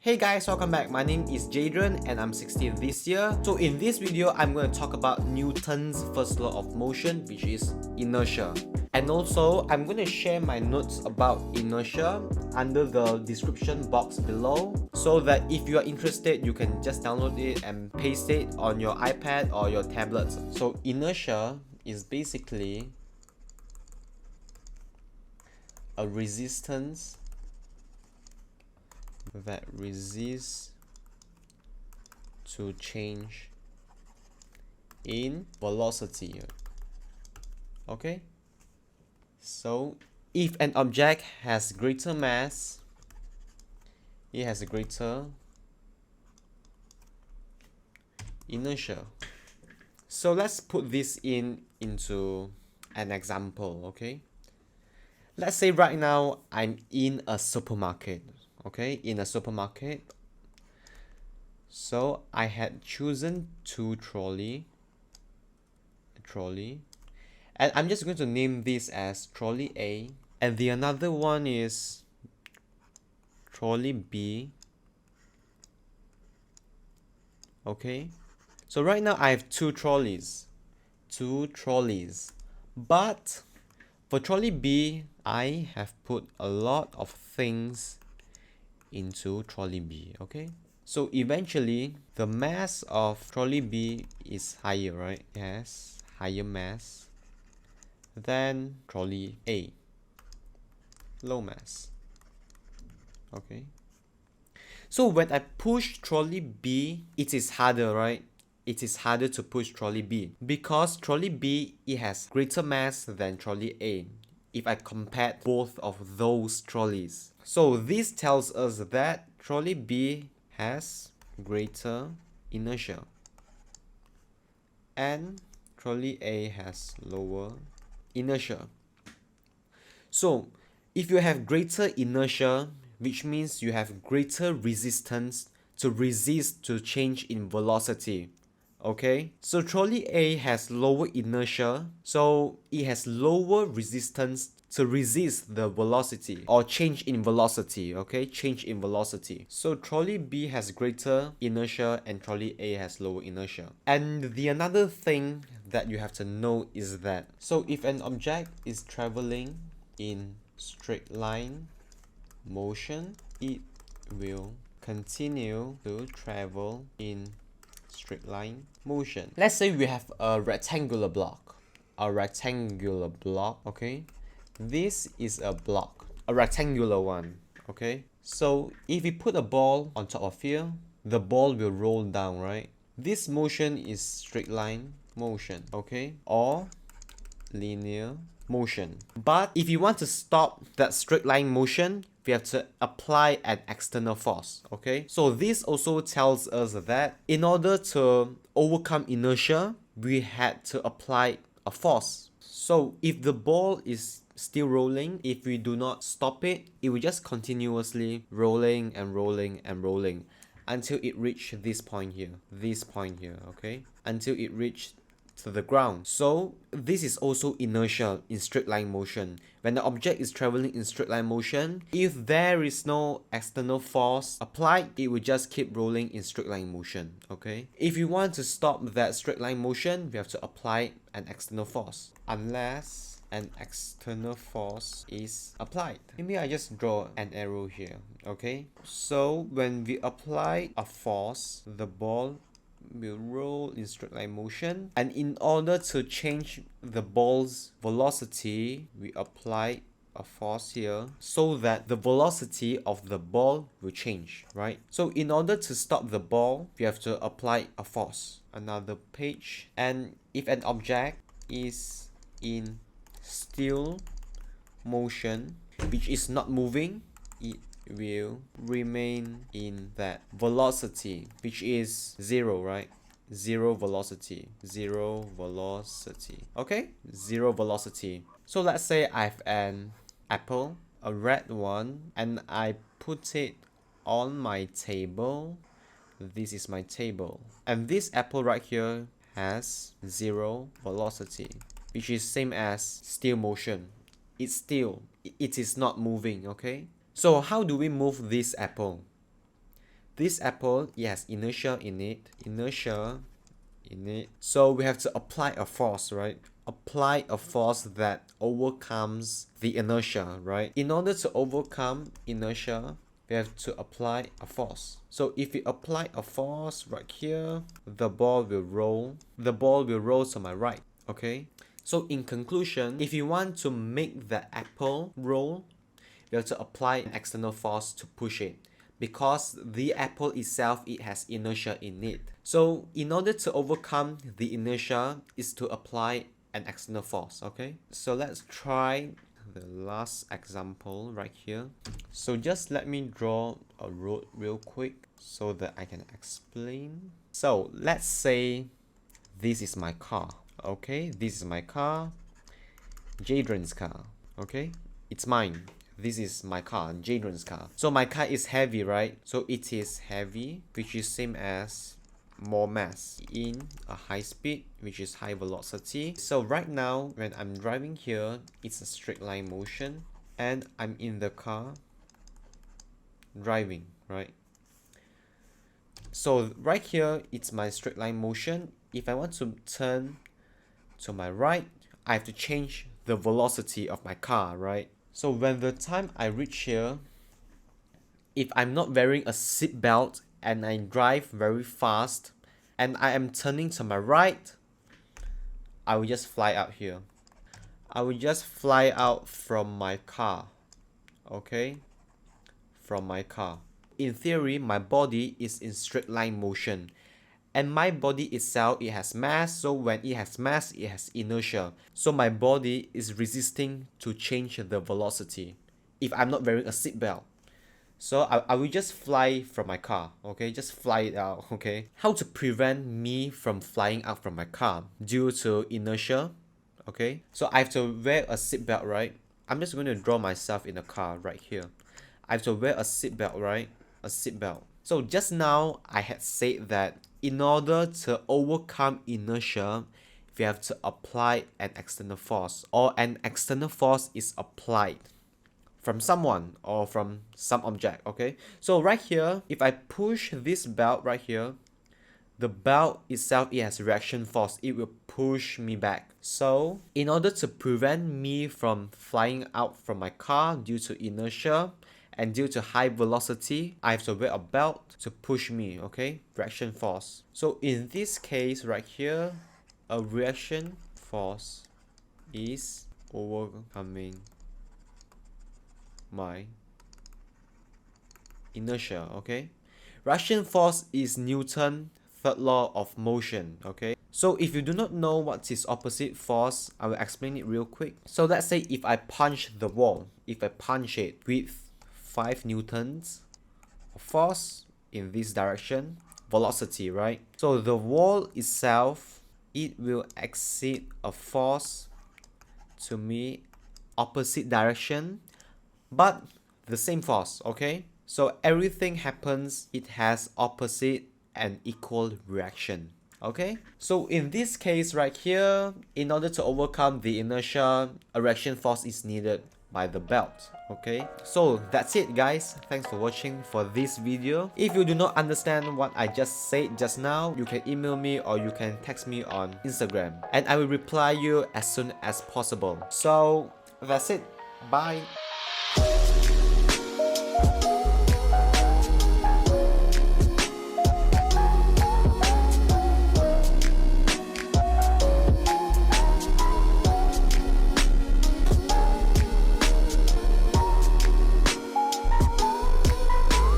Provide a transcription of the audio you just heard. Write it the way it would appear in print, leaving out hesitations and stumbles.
Hey guys, welcome back. My name is Jadrianng and I'm 16 this year. So in this video, I'm going to talk about Newton's first law of motion, which is inertia. And also, I'm going to share my notes about inertia under the description box below, so that if you are interested, you can just download it and paste it on your iPad or your tablets. So inertia is basically a resistance that resists to change in velocity. Okay, so if an object has greater mass, it has a greater inertia. So let's put this into an example. Okay, let's say right now I'm in a supermarket. Okay, in a supermarket. So I had chosen two trolley, and I'm just going to name this as trolley A, and the another one is trolley B. Okay, so right now I have two trolleys, but for trolley B, I have put a lot of things into trolley B. Okay, so eventually the mass of trolley B is higher, right? It has higher mass than trolley A, low mass. Okay, so when I push trolley B, it is harder, right? It is harder to push trolley B because trolley B, it has greater mass than trolley A if I compare both of those trolleys. So this tells us that trolley B has greater inertia and trolley A has lower inertia. So if you have greater inertia, which means you have greater resistance to resist to change in velocity. Okay, so trolley A has lower inertia, so it has lower resistance to resist the velocity or change in velocity. Okay, change in velocity. So trolley B has greater inertia and trolley A has lower inertia. And the another thing that you have to know is that, so if an object is traveling in straight line motion, it will continue to travel in straight line motion. Let's say we have a rectangular block. Okay? This is a block, a rectangular one. Okay? So if we put a ball on top of here, the ball will roll down, right? This motion is straight line motion, okay? Or linear motion. But if you want to stop that straight line motion, we have to apply an external force. Okay, so this also tells us that in order to overcome inertia, we had to apply a force. So if the ball is still rolling, if we do not stop it, it will just continuously rolling and rolling and rolling until it reached this point here, okay, until it reached to the ground. So this is also inertia in straight line motion. When the object is traveling in straight line motion, if there is no external force applied, it will just keep rolling in straight line motion. Okay, if you want to stop that straight line motion, we have to apply an external force, unless an external force is applied. Maybe I just draw an arrow here. Okay, so when we apply a force, the ball will roll in straight line motion, and in order to change the ball's velocity, we apply a force here so that the velocity of the ball will change, right? So in order to stop the ball, we have to apply a force. Another page. And if an object is in still motion, which is not moving, it will remain in that velocity, which is zero, right? Zero velocity. Okay, zero velocity. So let's say I have an apple, a red one, and I put it on my table. This is my table, and this apple right here has zero velocity, which is same as still motion. It's still, it is not moving. Okay, so how do we move this apple? this apple, it has inertia in it. Inertia in it. So we have to apply a force, right? Apply a force that overcomes the inertia, right? In order to overcome inertia, we have to apply a force. So if we apply a force right here, the ball will roll. The ball will roll to my right, okay? So in conclusion, if you want to make the apple roll, you have to apply an external force to push it, because the apple itself, it has inertia in it. So in order to overcome the inertia is to apply an external force, okay? So let's try the last example right here. So just let me draw a road real quick so that I can explain. So let's say this is my car, okay? This is my car, Jadrian's car, okay? It's mine. This is my car, Jadrian's car. So my car is heavy, right? So it is heavy, which is same as more mass in a high speed, which is high velocity. So right now, when I'm driving here, it's a straight line motion, and I'm in the car driving, right? So right here, it's my straight line motion. If I want to turn to my right, I have to change the velocity of my car, right? So when the time I reach here, if I'm not wearing a seat belt and I drive very fast and I am turning to my right, I will just fly out here. I will just fly out from my car, okay? From my car. In theory, my body is in straight line motion, and my body itself, it has mass. So when it has mass, it has inertia. So my body is resisting to change the velocity if I'm not wearing a seatbelt. So I will just fly from my car, okay? Just fly it out, okay? How to prevent me from flying out from my car due to inertia, okay? So I have to wear a seatbelt, right? I'm just going to draw myself in a car right here. I have to wear a seatbelt, right? A seatbelt. So just now, I had said that in order to overcome inertia, we have to apply an external force, or an external force is applied from someone or from some object, okay? So right here, if I push this belt right here, the belt itself, it has reaction force. It will push me back. So in order to prevent me from flying out from my car due to inertia and due to high velocity, I have to wear a belt to push me, okay? Reaction force. So in this case right here, a reaction force is overcoming my inertia, okay? Reaction force is Newton's third law of motion, okay? So if you do not know what is opposite force, I will explain it real quick. So let's say if I punch the wall, if I punch it with 5 newtons of force in this direction, velocity, right? So the wall itself, it will exert a force to me opposite direction, but the same force, okay? So everything happens, it has opposite and equal reaction, okay? So in this case right here, in order to overcome the inertia, a reaction force is needed by the belt, okay? So that's it guys, thanks for watching for this video. If you do not understand what I just said just now, you can email me or you can text me on Instagram, and I will reply you as soon as possible. So that's it, bye.